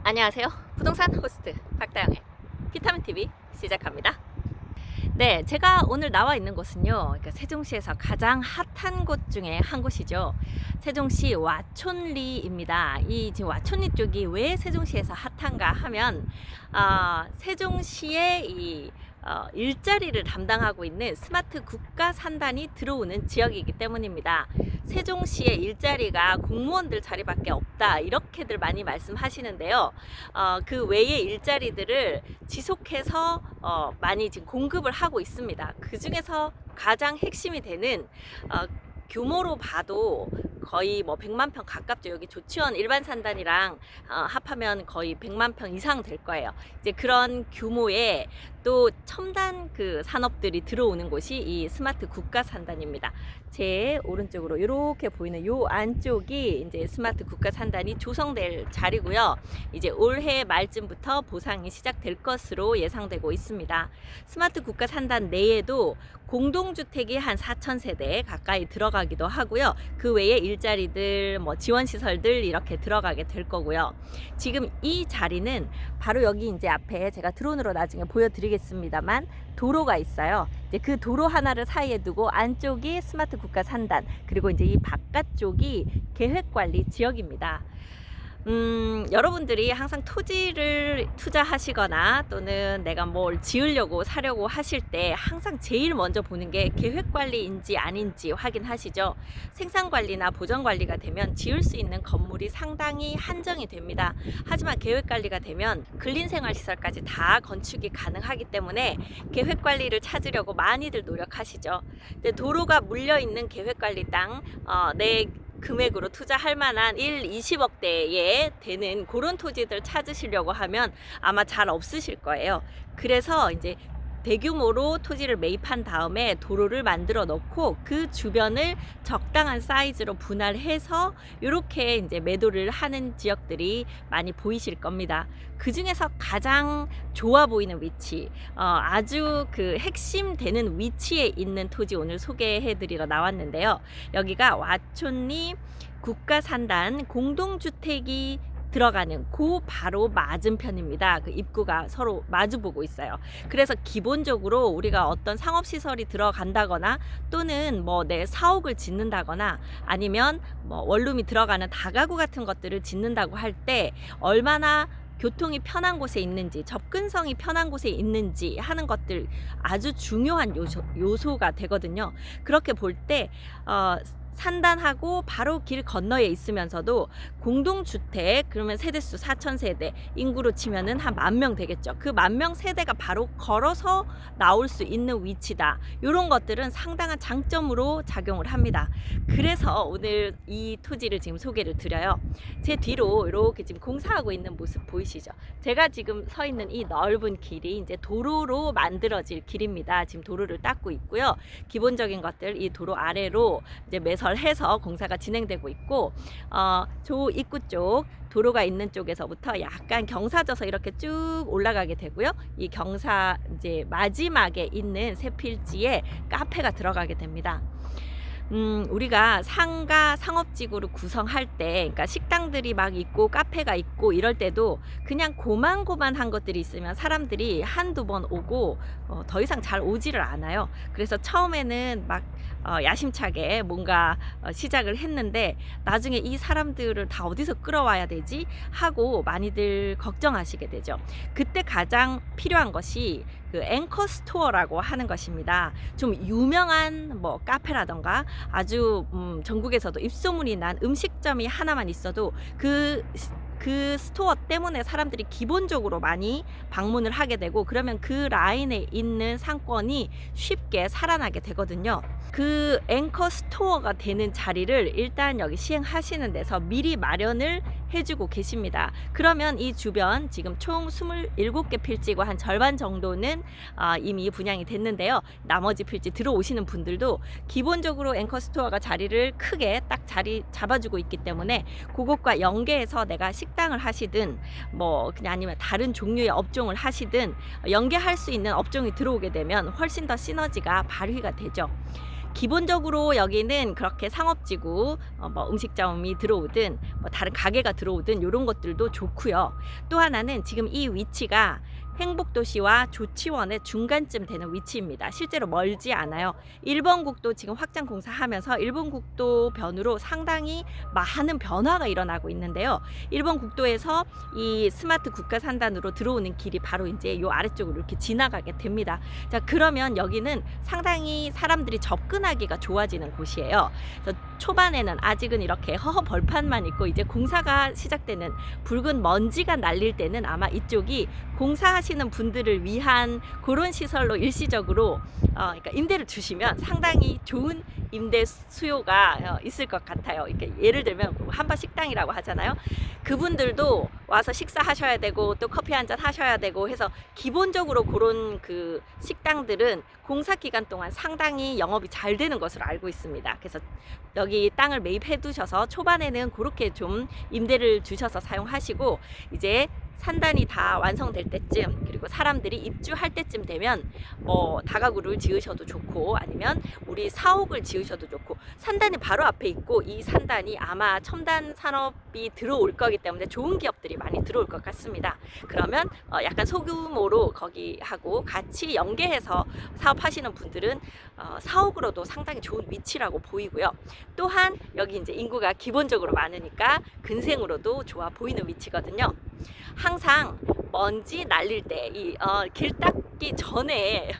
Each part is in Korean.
안녕하세요. 부동산 호스트 박다영의 비타민TV 시작합니다. 네, 제가 오늘 나와 있는 곳은요, 그러니까 세종시에서 가장 핫한 곳 중에 한 곳이죠. 세종시 와촌리입니다. 이 지금 와촌리 쪽이 왜 세종시에서 핫한가 하면, 세종시의 일자리를 담당하고 있는 스마트 국가 산단이 들어오는 지역이기 때문입니다. 세종시의 일자리가 공무원들 자리밖에 없다, 이렇게들 많이 말씀하시는데요. 그 외의 일자리들을 지속해서 많이 지금 공급을 하고 있습니다. 그 중에서 가장 핵심이 되는, 규모로 봐도 거의 뭐 100만 평 가깝죠. 여기 조치원 일반 산단이랑 합하면 거의 100만 평 이상 될 거예요. 이제 그런 규모의 또 첨단 그 산업들이 들어오는 곳이 이 스마트 국가 산단입니다. 제 오른쪽으로 이렇게 보이는 요 안쪽이 이제 스마트 국가 산단이 조성될 자리고요. 이제 올해 말쯤부터 보상이 시작될 것으로 예상되고 있습니다. 스마트 국가 산단 내에도 공동주택이 한 4,000세대 가까이 들어가기도 하고요. 그 외에 일자리들, 뭐 지원시설들 이렇게 들어가게 될 거고요. 지금 이 자리는 바로 여기 이제 앞에 제가 드론으로 나중에 보여드리겠습니다만 도로가 있어요. 이제 그 도로 하나를 사이에 두고 안쪽이 스마트 국가 산단, 그리고 이제 이 바깥쪽이 계획관리 지역입니다. 여러분들이 항상 토지를 투자하시거나 또는 내가 뭘 지으려고 사려고 하실 때 항상 제일 먼저 보는 게 계획관리인지 아닌지 확인하시죠. 생산관리나 보전관리가 되면 지을 수 있는 건물이 상당히 한정이 됩니다. 하지만 계획관리가 되면 근린생활시설까지 다 건축이 가능하기 때문에 계획관리를 찾으려고 많이들 노력하시죠. 근데 도로가 물려있는 계획관리 땅, 내 금액으로 투자할 만한 20억대에 되는 그런 토지들 찾으시려고 하면 아마 잘 없으실 거예요. 그래서 이제 대규모로 토지를 매입한 다음에 도로를 만들어 놓고 그 주변을 적당한 사이즈로 분할해서 이렇게 이제 매도를 하는 지역들이 많이 보이실 겁니다. 그 중에서 가장 좋아 보이는 위치, 아주 그 핵심 되는 위치에 있는 토지 오늘 소개해 드리러 나왔는데요. 여기가 와촌리 국가산단 공동주택이 들어가는 그 바로 맞은편입니다. 그 입구가 서로 마주보고 있어요. 그래서 기본적으로 우리가 어떤 상업시설이 들어간다거나 또는 뭐 내 사옥을 짓는다거나 아니면 뭐 원룸이 들어가는 다가구 같은 것들을 짓는다고 할 때 얼마나 교통이 편한 곳에 있는지, 접근성이 편한 곳에 있는지 하는 것들 아주 중요한 요소가 되거든요. 그렇게 볼 때 산단하고 바로 길 건너에 있으면서도 공동주택, 그러면 세대수 4,000세대, 인구로 치면은 한 10,000명 되겠죠. 그 10,000명 세대가 바로 걸어서 나올 수 있는 위치다. 이런 것들은 상당한 장점으로 작용을 합니다. 그래서 오늘 이 토지를 지금 소개를 드려요. 제 뒤로 이렇게 지금 공사하고 있는 모습 보이시죠? 제가 지금 서 있는 이 넓은 길이 이제 도로로 만들어질 길입니다. 지금 도로를 닦고 있고요. 기본적인 것들 이 도로 아래로 이제 해서 공사가 진행되고 있고, 저 입구 쪽 도로가 있는 쪽에서부터 약간 경사져서 이렇게 쭉 올라가게 되고요. 이 경사 이제 마지막에 있는 새 필지에 카페가 들어가게 됩니다. 우리가 상가 상업지구를 구성할 때, 그러니까 식당들이 막 있고 카페가 있고 이럴 때도 그냥 고만고만한 것들이 있으면 사람들이 한두 번 오고 더 이상 잘 오지를 않아요. 그래서 처음에는 막 야심차게 뭔가 시작을 했는데 나중에 이 사람들을 다 어디서 끌어와야 되지 하고 많이들 걱정하시게 되죠. 그때 가장 필요한 것이 그 앵커 스토어라고 하는 것입니다. 좀 유명한 뭐 카페라던가 아주 전국에서도 입소문이 난 음식점이 하나만 있어도 그 스토어 때문에 사람들이 기본적으로 많이 방문을 하게 되고, 그러면 그 라인에 있는 상권이 쉽게 살아나게 되거든요. 그 앵커 스토어가 되는 자리를 일단 여기 시행하시는 데서 미리 마련을 해주고 계십니다. 그러면 이 주변 지금 총 27개 필지고 한 절반 정도는 이미 분양이 됐는데요. 나머지 필지 들어오시는 분들도 기본적으로 앵커 스토어가 자리를 크게 딱 자리 잡아주고 있기 때문에 그것과 연계해서 내가 식당을 하시든 뭐 그냥 아니면 다른 종류의 업종을 하시든 연계할 수 있는 업종이 들어오게 되면 훨씬 더 시너지가 발휘가 되죠. 기본적으로 여기는 그렇게 상업지구, 뭐 음식점이 들어오든 뭐 다른 가게가 들어오든 이런 것들도 좋고요. 또 하나는 지금 이 위치가 행복도시와 조치원의 중간쯤 되는 위치입니다. 실제로 멀지 않아요. 일본 국도 지금 확장 공사하면서 일본 국도 변으로 상당히 많은 변화가 일어나고 있는데요. 일본 국도에서 이 스마트 국가 산단으로 들어오는 길이 바로 이제 요 아래쪽으로 이렇게 지나가게 됩니다. 자, 그러면 여기는 상당히 사람들이 접근하기가 좋아지는 곳이에요. 그래서 초반에는 아직은 이렇게 허허 벌판만 있고 이제 공사가 시작되는 붉은 먼지가 날릴 때는 아마 이쪽이 공사하시는 분들을 위한 그런 시설로 일시적으로 그러니까 임대를 주시면 상당히 좋은 임대 수요가 있을 것 같아요. 이렇게 예를 들면 한바 식당이라고 하잖아요. 그분들도 와서 식사하셔야 되고 또 커피 한잔 하셔야 되고 해서 기본적으로 그런 그 식당들은 공사 기간 동안 상당히 영업이 잘 되는 것으로 알고 있습니다. 그래서 여기 땅을 매입해 두셔서 초반에는 그렇게 좀 임대를 주셔서 사용하시고 이제 산단이 다 완성될 때쯤 그리고 사람들이 입주할 때쯤 되면 뭐 다가구를 지으셔도 좋고 아니면 우리 사옥을 지으셔도 좋고 산단이 바로 앞에 있고 이 산단이 아마 첨단 산업이 들어올 거기 때문에 좋은 기업들이 많이 들어올 것 같습니다. 그러면 약간 소규모로 거기하고 같이 연계해서 사업하시는 분들은 사옥으로도 상당히 좋은 위치라고 보이고요. 또한 여기 이제 인구가 기본적으로 많으니까 근생으로도 좋아 보이는 위치거든요. 항상 먼지 날릴 때 길 닦기 전에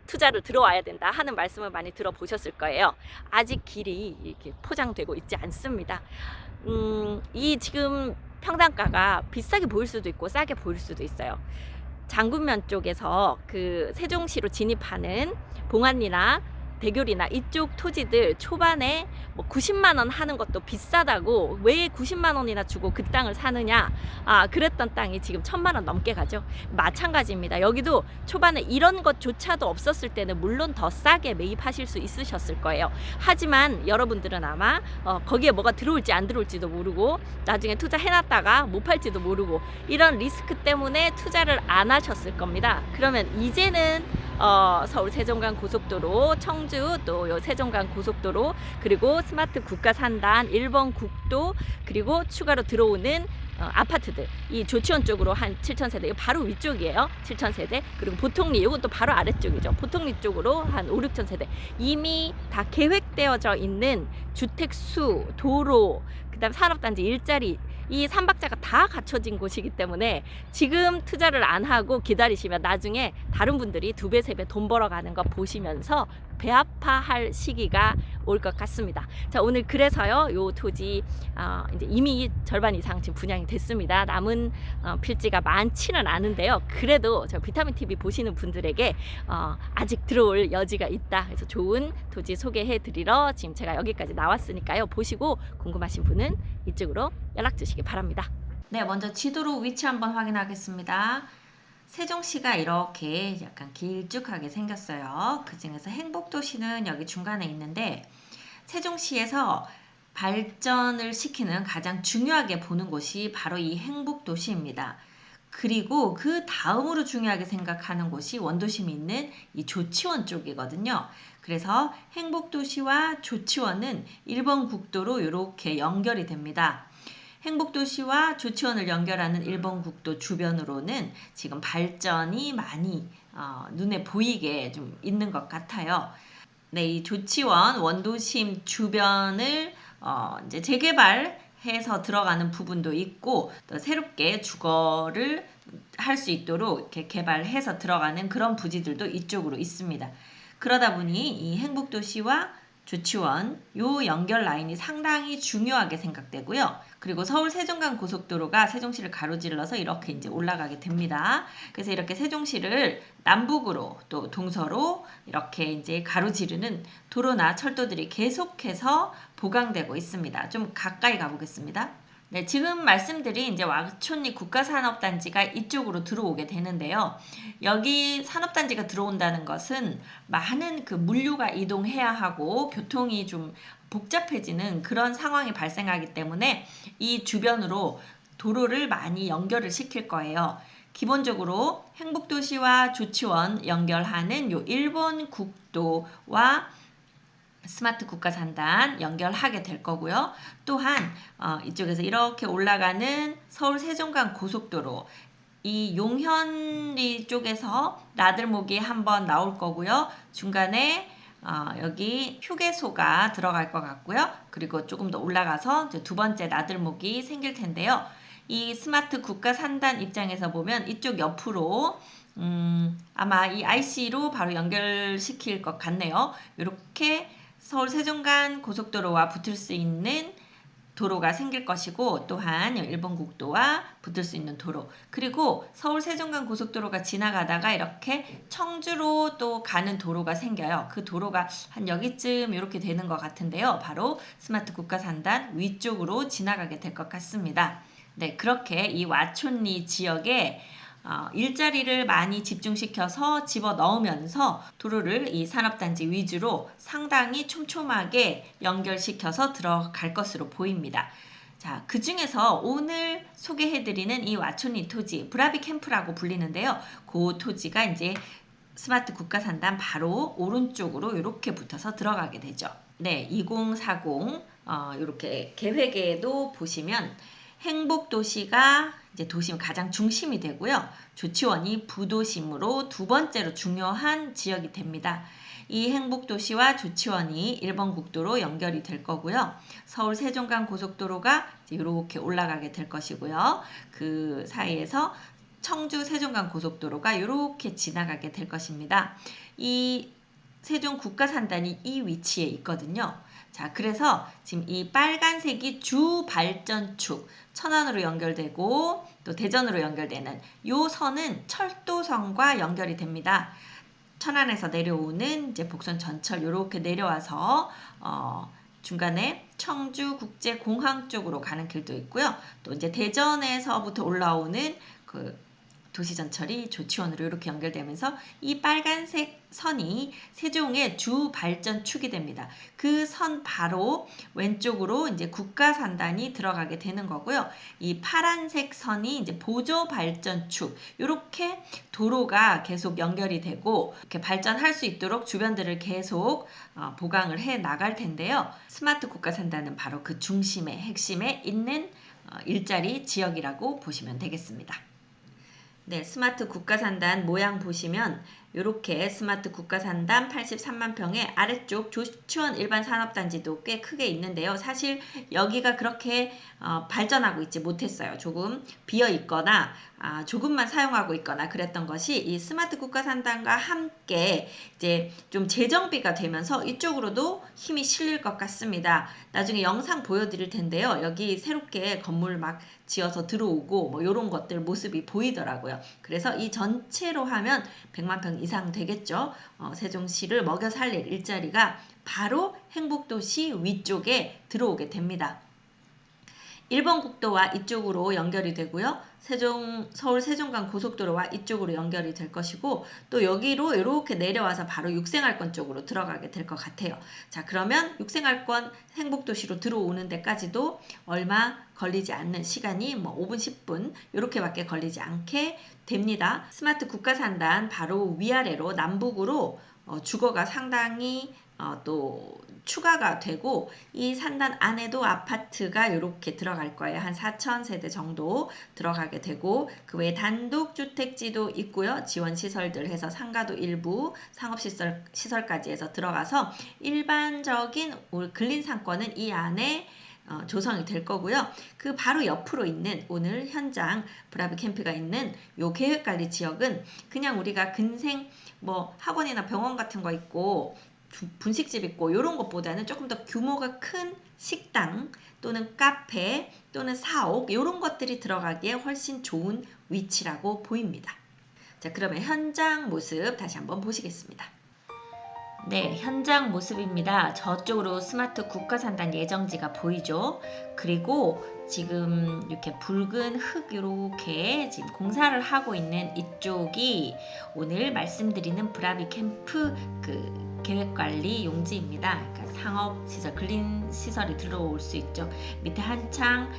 투자를 들어와야 된다 하는 말씀을 많이 들어보셨을 거예요. 아직 길이 이렇게 포장되고 있지 않습니다. 이 지금 평당가가 비싸게 보일 수도 있고 싸게 보일 수도 있어요. 장군면 쪽에서 그 세종시로 진입하는 봉안리나 대교리나 이쪽 토지들 초반에 뭐 90만 원 하는 것도 비싸다고 왜 90만 원이나 주고 그 땅을 사느냐 그랬던 땅이 지금 1000만 원 넘게 가죠. 마찬가지입니다. 여기도 초반에 이런 것조차도 없었을 때는 물론 더 싸게 매입하실 수 있으셨을 거예요. 하지만 여러분들은 아마 거기에 뭐가 들어올지 안 들어올지도 모르고 나중에 투자해놨다가 못 팔지도 모르고 이런 리스크 때문에 투자를 안 하셨을 겁니다. 그러면 이제는 서울 세종간 고속도로, 청주 또 요 세종간 고속도로 그리고 스마트 국가산단, 일본 국도 그리고 추가로 들어오는 아파트들 이 조치원 쪽으로 한 7,000세대 이거 바로 위쪽이에요. 7,000세대 그리고 보통리 이건 또 바로 아래쪽이죠. 보통리 쪽으로 한 5, 6,000세대 이미 다 계획되어져 있는 주택수, 도로 그다음 산업단지 일자리 이 삼박자가 다 갖춰진 곳이기 때문에 지금 투자를 안 하고 기다리시면 나중에 다른 분들이 2배, 3배 돈 벌어가는 거 보시면서 배 아파할 시기가 올 것 같습니다. 자, 오늘 그래서요, 요 토지 이제 이미 절반 이상 지금 분양이 됐습니다. 남은 필지가 많지는 않은데요. 그래도 저 비타민 TV 보시는 분들에게 아직 들어올 여지가 있다. 그래서 좋은 토지 소개해 드리러 지금 제가 여기까지 나왔으니까요. 보시고 궁금하신 분은 이쪽으로 연락 주시기 바랍니다. 네, 먼저 지도로 위치 한번 확인하겠습니다. 세종시가 이렇게 약간 길쭉하게 생겼어요. 그 중에서 행복도시는 여기 중간에 있는데 세종시에서 발전을 시키는 가장 중요하게 보는 곳이 바로 이 행복도시입니다. 그리고 그 다음으로 중요하게 생각하는 곳이 원도심이 있는 이 조치원 쪽이거든요. 그래서 행복도시와 조치원은 일본 국도로 이렇게 연결이 됩니다. 행복도시와 조치원을 연결하는 일본 국도 주변으로는 지금 발전이 많이 눈에 보이게 좀 있는 것 같아요. 네, 이 조치원 원도심 주변을 이제 재개발해서 들어가는 부분도 있고 또 새롭게 주거를 할 수 있도록 이렇게 개발해서 들어가는 그런 부지들도 이쪽으로 있습니다. 그러다 보니 이 행복도시와 조치원 요 연결 라인이 상당히 중요하게 생각되고요. 그리고 서울 세종간 고속도로가 세종시를 가로질러서 이렇게 이제 올라가게 됩니다. 그래서 이렇게 세종시를 남북으로 또 동서로 이렇게 이제 가로지르는 도로나 철도들이 계속해서 보강되고 있습니다. 좀 가까이 가보겠습니다. 네, 지금 말씀드린 이제 와촌리 국가산업단지가 이쪽으로 들어오게 되는데요. 여기 산업단지가 들어온다는 것은 많은 그 물류가 이동해야 하고 교통이 좀 복잡해지는 그런 상황이 발생하기 때문에 이 주변으로 도로를 많이 연결을 시킬 거예요. 기본적으로 행복도시와 조치원 연결하는 요 일본 국도와 스마트 국가산단 연결하게 될 거고요. 또한 이쪽에서 이렇게 올라가는 서울 세종간 고속도로 이 용현리 쪽에서 나들목이 한번 나올 거고요. 중간에 여기 휴게소가 들어갈 것 같고요. 그리고 조금 더 올라가서 이제 두 번째 나들목이 생길 텐데요. 이 스마트 국가산단 입장에서 보면 이쪽 옆으로 아마 이 IC로 바로 연결시킬 것 같네요. 이렇게 서울 세종간 고속도로와 붙을 수 있는 도로가 생길 것이고, 또한 일본 국도와 붙을 수 있는 도로, 그리고 서울 세종간 고속도로가 지나가다가 이렇게 청주로 또 가는 도로가 생겨요. 그 도로가 한 여기쯤 이렇게 되는 것 같은데요. 바로 스마트 국가산단 위쪽으로 지나가게 될 것 같습니다. 네, 그렇게 이 와촌리 지역에 일자리를 많이 집중시켜서 집어넣으면서 도로를 이 산업단지 위주로 상당히 촘촘하게 연결시켜서 들어갈 것으로 보입니다. 자, 그 중에서 오늘 소개해드리는 이 와촌리 토지, 브라비 캠프라고 불리는데요. 그 토지가 이제 스마트 국가산단 바로 오른쪽으로 이렇게 붙어서 들어가게 되죠. 네, 2040 이렇게 계획에도 보시면 행복도시가 이제 도심 가장 중심이 되고요. 조치원이 부도심으로 두 번째로 중요한 지역이 됩니다. 이 행복도시와 조치원이 일본 국도로 연결이 될 거고요. 서울 세종간 고속도로가 이렇게 올라가게 될 것이고요. 그 사이에서 청주 세종간 고속도로가 이렇게 지나가게 될 것입니다. 이 세종 국가산단이 이 위치에 있거든요. 자, 그래서 지금 이 빨간색이 주 발전축, 천안으로 연결되고 또 대전으로 연결되는 요 선은 철도선과 연결이 됩니다. 천안에서 내려오는 이제 복선 전철 이렇게 내려와서 중간에 청주국제공항 쪽으로 가는 길도 있고요. 또 이제 대전에서부터 올라오는 그 도시전철이 조치원으로 이렇게 연결되면서 이 빨간색 선이 세종의 주 발전축이 됩니다. 그 선 바로 왼쪽으로 이제 국가산단이 들어가게 되는 거고요. 이 파란색 선이 이제 보조 발전축, 이렇게 도로가 계속 연결이 되고 이렇게 발전할 수 있도록 주변들을 계속 보강을 해 나갈 텐데요. 스마트 국가산단은 바로 그 중심에 핵심에 있는 일자리 지역이라고 보시면 되겠습니다. 네, 스마트 국가산단 모양 보시면 이렇게 스마트 국가산단 83만 평의 아래쪽 조치원 일반산업단지도 꽤 크게 있는데요. 사실 여기가 그렇게 발전하고 있지 못했어요. 조금 비어 있거나 조금만 사용하고 있거나 그랬던 것이 이 스마트 국가산단과 함께 이제 좀 재정비가 되면서 이쪽으로도 힘이 실릴 것 같습니다. 나중에 영상 보여드릴 텐데요. 여기 새롭게 건물 막 지어서 들어오고 뭐 이런 것들 모습이 보이더라고요. 그래서 이 전체로 하면 100만 평 이상 되겠죠. 세종시를 먹여 살릴 일자리가 바로 행복도시 위쪽에 들어오게 됩니다. 일본 국도와 이쪽으로 연결이 되고요. 서울 세종간 고속도로와 이쪽으로 연결이 될 것이고, 또 여기로 이렇게 내려와서 바로 육생활권 쪽으로 들어가게 될 것 같아요. 자, 그러면 육생활권 행복도시로 들어오는 데까지도 얼마 걸리지 않는 시간이 뭐 5분, 10분 이렇게밖에 걸리지 않게 됩니다. 스마트 국가산단 바로 위아래로 남북으로 주거가 상당히 또 추가가 되고, 이 산단 안에도 아파트가 이렇게 들어갈 거예요. 한 4,000세대 정도 들어가게 되고, 그 외에 단독주택지도 있고요. 지원시설들 해서 상가도 일부, 상업시설까지 해서 들어가서 일반적인 근린상권은 이 안에 조성이 될 거고요. 그 바로 옆으로 있는 오늘 현장 브라비 캠프가 있는 요 계획관리 지역은 그냥 우리가 근생 뭐 학원이나 병원 같은 거 있고 분식집 있고 이런 것보다는 조금 더 규모가 큰 식당 또는 카페 또는 사옥 이런 것들이 들어가기에 훨씬 좋은 위치라고 보입니다. 자, 그러면 현장 모습 다시 한번 보시겠습니다. 네, 현장 모습입니다. 저쪽으로 스마트 국가산단 예정지가 보이죠. 그리고 지금 이렇게 붉은 흙 이렇게 지금 공사를 하고 있는 이쪽이 오늘 말씀드리는 브라비 캠프 그 계획관리 용지입니다. 그러니까 상업시설, 근린시설이 들어올 수 있죠. 밑에 한창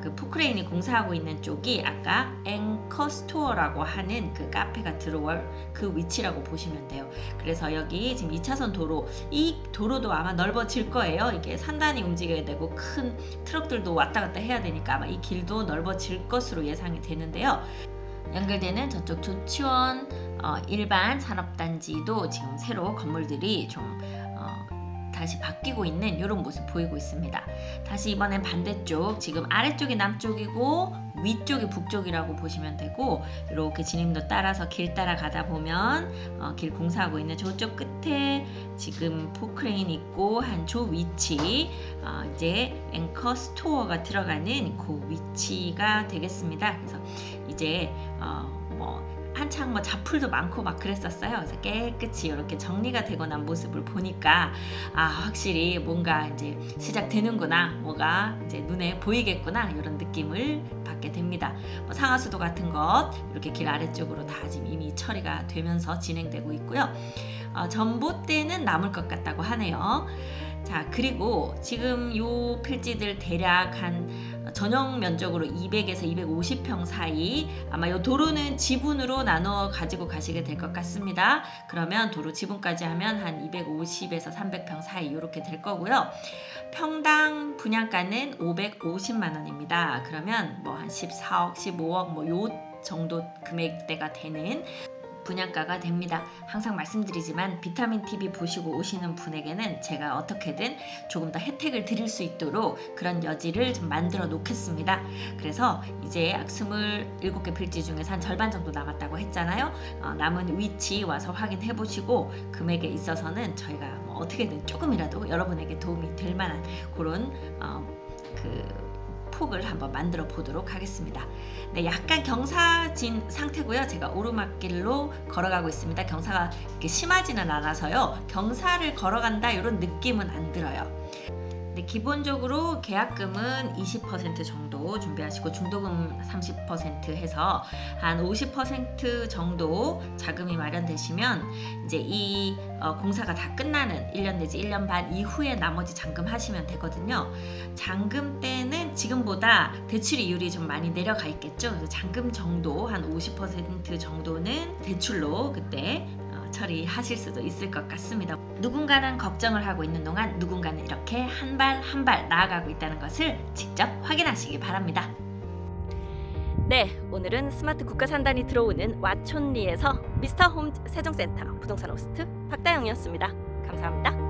그 포크레인이 공사하고 있는 쪽이 아까 앵커 스토어라고 하는 그 카페가 들어올 그 위치라고 보시면 돼요. 그래서 여기 지금 2차선 도로, 이 도로도 아마 넓어질 거예요. 이게 산단이 움직여야 되고 큰 트럭들도 왔다 갔다 해야 되니까 아마 이 길도 넓어질 것으로 예상이 되는데요. 연결되는 저쪽 조치원 일반 산업단지도 지금 새로 건물들이 좀 다시 바뀌고 있는 이런 모습 보이고 있습니다. 다시 이번엔 반대쪽, 지금 아래쪽이 남쪽이고 위쪽이 북쪽이라고 보시면 되고, 이렇게 진입로 따라서 길 따라 가다 보면 길 공사하고 있는 저쪽 끝에 지금 포크레인 있고 한 저 위치, 이제 앵커 스토어가 들어가는 그 위치가 되겠습니다. 그래서 이제 한창 잡풀도 많고 막 그랬었어요. 그래서 깨끗이 이렇게 정리가 되고 난 모습을 보니까 확실히 뭔가 이제 시작되는구나, 뭐가 이제 눈에 보이겠구나, 이런 느낌을 받게 됩니다. 상하수도 같은 것 이렇게 길 아래쪽으로 다 지금 이미 처리가 되면서 진행되고 있고요. 전봇대는 남을 것 같다고 하네요. 자, 그리고 지금 요 필지들 대략 한 전용 면적으로 200에서 250평 사이, 아마 이 도로는 지분으로 나눠 가지고 가시게 될 것 같습니다. 그러면 도로 지분까지 하면 한 250에서 300평 사이 이렇게 될 거고요. 평당 분양가는 550만 원입니다. 그러면 한 14억, 15억 요 정도 금액대가 되는 분양가가 됩니다. 항상 말씀드리지만 비타민 TV 보시고 오시는 분에게는 제가 어떻게든 조금 더 혜택을 드릴 수 있도록 그런 여지를 좀 만들어 놓겠습니다. 그래서 이제 약 27개 필지 중에서 한 절반 정도 남았다고 했잖아요. 남은 위치 와서 확인해 보시고 금액에 있어서는 저희가 어떻게든 조금이라도 여러분에게 도움이 될 만한 그런 폭을 한번 만들어 보도록 하겠습니다. 네, 약간 경사진 상태고요. 제가 오르막길로 걸어가고 있습니다. 경사가 이렇게 심하지는 않아서요. 경사를 걸어간다 이런 느낌은 안 들어요. 네, 기본적으로 계약금은 20% 정도 준비하시고 중도금 30% 해서 한 50% 정도 자금이 마련되시면 이제 이 공사가 다 끝나는 1년 내지 1년 반 이후에 나머지 잔금하시면 되거든요. 잔금 때는 지금보다 대출 이율이 좀 많이 내려가 있겠죠. 그래서 잔금 정도 한 50% 정도는 대출로 그때 처리하실 수도 있을 것 같습니다. 누군가는 걱정을 하고 있는 동안 누군가는 이렇게 한 발 한 발 나아가고 있다는 것을 직접 확인하시기 바랍니다. 네, 오늘은 스마트 국가산단이 들어오는 와촌리에서 미스터 홈 세종센터 부동산 호스트 박다영이었습니다. 감사합니다.